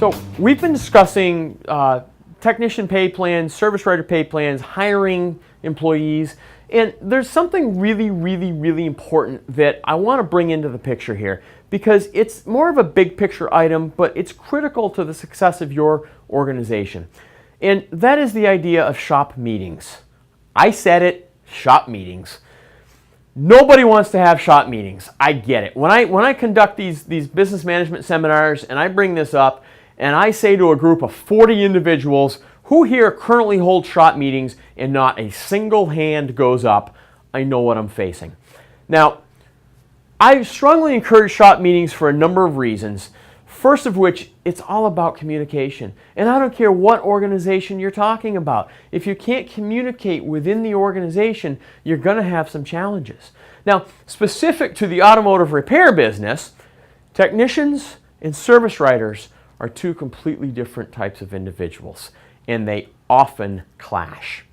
So we've been discussing technician pay plans, service writer pay plans, hiring employees, and there's something really important that I want to bring into the picture here because it's more of a big picture item, but it's critical to the success of your organization. And that is the idea of shop meetings. I said it, shop meetings. Nobody wants to have shop meetings. I get it. When I conduct these business management seminars and I bring this up and I say to a group of 40 individuals, who here currently hold shop meetings, and not a single hand goes up, I know what I'm facing. Now, I strongly encourage shop meetings for a number of reasons. First of which, it's all about communication. And I don't care what organization you're talking about. If you can't communicate within the organization, you're going to have some challenges. Now, specific to the automotive repair business, technicians and service writers are two completely different types of individuals, and they often clash.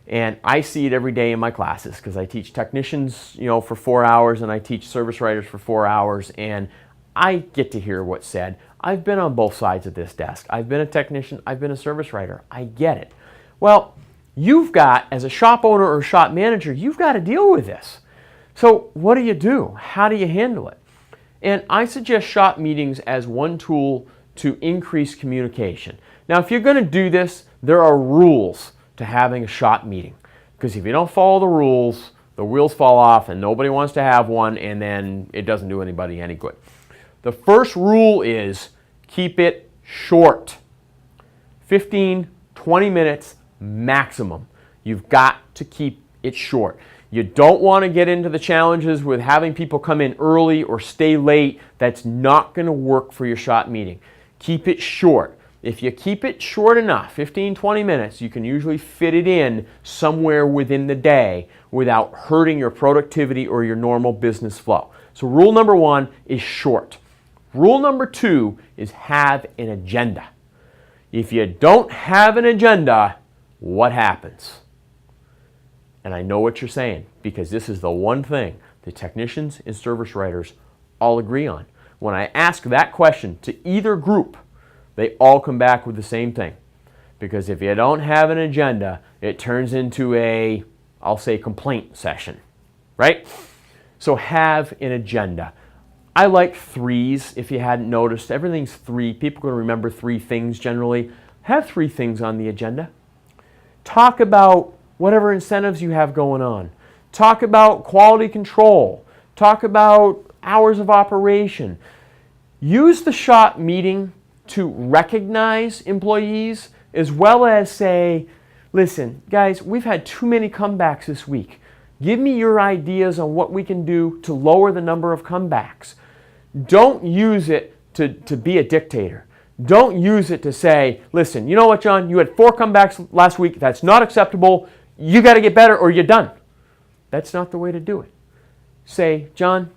And I see it every day in my classes because I teach technicians, for 4 hours, and I teach service writers for 4 hours, and I get to hear what's said. I've been on both sides of this desk. I've been a technician, I've been a service writer. I get it. Well, you've got, as a shop owner or shop manager, you've got to deal with this. So what do? How do you handle it? And I suggest shop meetings as one tool to increase communication. Now, if you're going to do this, there are rules to having a shop meeting. Because if you don't follow the rules, the wheels fall off and nobody wants to have one, and then it doesn't do anybody any good. The first rule is keep it short. 15, 20 minutes maximum. You've got to keep it short. You don't want to get into the challenges with having people come in early or stay late. That's not going to work for your shop meeting. Keep it short. If you keep it short enough, 15, 20 minutes, you can usually fit it in somewhere within the day without hurting your productivity or your normal business flow. So rule number 1 is short. Rule number 2 is have an agenda. If you don't have an agenda, what happens? And I know what you're saying, because this is the one thing the technicians and service writers all agree on. When I ask that question to either group, they all come back with the same thing. Because if you don't have an agenda, it turns into a, I'll say, complaint session, right? So have an agenda. I like 3s, if you hadn't noticed. Everything's 3. People are going to remember 3 things generally. Have 3 things on the agenda. Talk about whatever incentives you have going on. Talk about quality control. Talk about hours of operation. Use the shop meeting to recognize employees as well as say, listen, guys, we've had too many comebacks this week. Give me your ideas on what we can do to lower the number of comebacks. Don't use it to be a dictator. Don't use it to say, listen, you know what, John? You had 4 comebacks last week. That's not acceptable. You got to get better or you're done. That's not the way to do it. Say, John,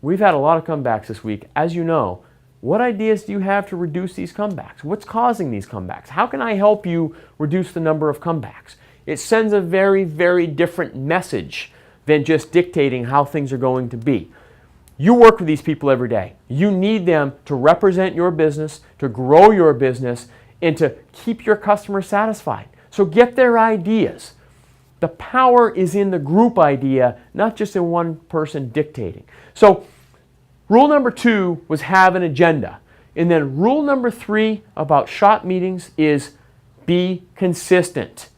we've had a lot of comebacks this week. As you know, what ideas do you have to reduce these comebacks? What's causing these comebacks? How can I help you reduce the number of comebacks? It sends a very different message than just dictating how things are going to be. You work with these people every day. You need them to represent your business, to grow your business, and to keep your customers satisfied. So get their ideas. The power is in the group idea, not just in one person dictating. So rule number 2 was have an agenda. And then rule number 3 about shop meetings is be consistent.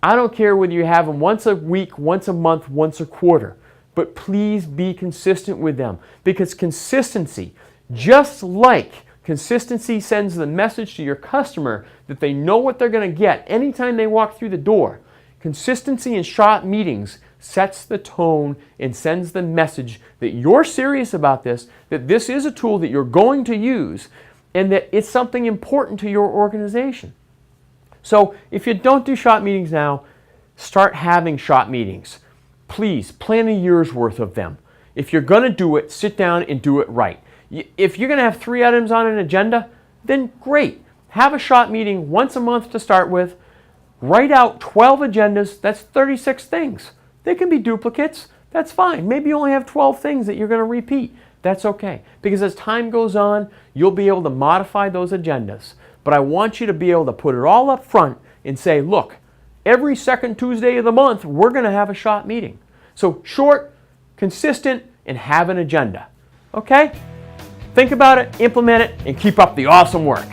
I don't care whether you have them once a week, once a month, once a quarter, but please be consistent with them, because consistency, just like consistency sends the message to your customer that they know what they're going to get anytime they walk through the door, consistency in shop meetings sets the tone and sends the message that you're serious about this, that this is a tool that you're going to use, and that it's something important to your organization. So if you don't do shop meetings now, start having shop meetings. Please plan a year's worth of them. If you're going to do it, sit down and do it right. If you're going to have 3 items on an agenda, then great. Have a shop meeting once a month to start with. Write out 12 agendas. That's 36 things. They can be duplicates. That's fine. Maybe you only have 12 things that you're going to repeat. That's okay, because as time goes on, you'll be able to modify those agendas. But I want you to be able to put it all up front and say, look, every second Tuesday of the month, we're going to have a shop meeting. So short, consistent, and have an agenda. Okay? Think about it, implement it, and keep up the awesome work.